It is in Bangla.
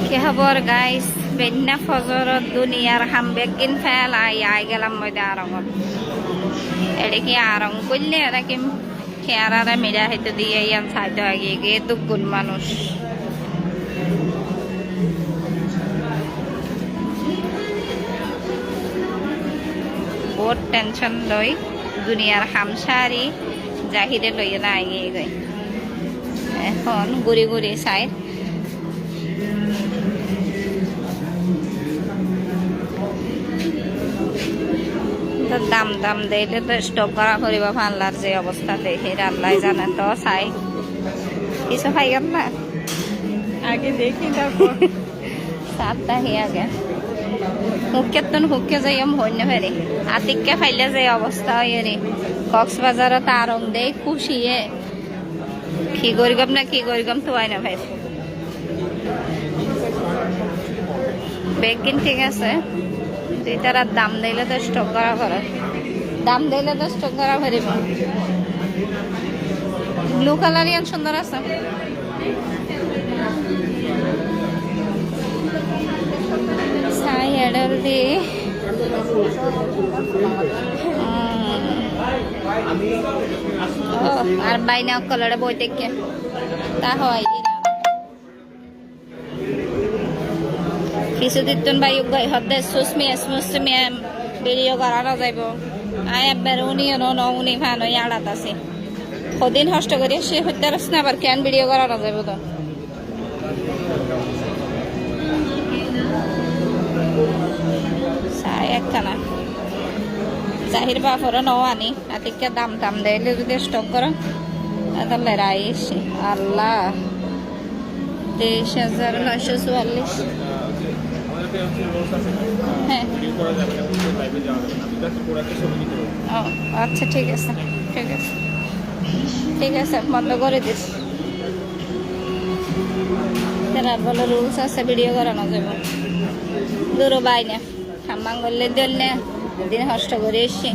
কি খবর গাইস? বেন্না ফজরত দুনিয়ার হামবেগিন ফেল আই গেলাম মধ্যে আরঙত। এটা কি আরং করলে এটা কি খেয়ারা মিলা হয়তো দিয়ে ইয়ান সাইতে আগে গিয়ে দুগুণ মানুষ। বহুত টেনশন লই দুনিয়ার হামসারি জাহিরে লইয়া না আগে গই। এখন ঘুরি ঘুরি চাই দাম দাম দিলে তো স্টপ করা করিব ফানলার যে অবস্থা দেখি আল্লাহ জানে। তো চাই কিছু খাই গেল না আগে দেখি তারপর সাতটা হি আগে হুককে যাই হইনে ফেরি আতিককে ফাইলে যে অবস্থা হয় রে। কক্সবাজারত আরং দেই খুশিয়ে কি করিগম না কি করিগম তো হয় না ভাই। বেগিন ঠিক আছে তারা দাম দিলে তো স্টক করা করে দাম দিলে তো স্টক করা পারিব। ব্লু কালার ইয়ান সুন্দর আছে। সাই এডাল দি আর বাইনা কালারে বই দেখে তা হয় কিছু দিন ভাই হদ্দে সুস্মিয়া ভিডিও করানো যাইব। আই একবার উনি উনি ভালো আড়াত আছে সদিন হষ্ট করি সে হত্যা রস না আবার কেন ভিডিও করানো যাইব। তো চাই একখানা জাহির বাপরও নও আনি আতিকে দাম দাম দিলে যদি স্টক করো তাহলে রাইস আল্লাহ 23,944। হ্যাঁ আচ্ছা ঠিক আছে ঠিক আছে ঠিক আছে বন্ধ করে দিস। তেনার বলে রুলস আছে ভিডিও করানো যাবে দূর বাই না হাম্মাং করলে দিল না দিন হষ্ট করে এসছি।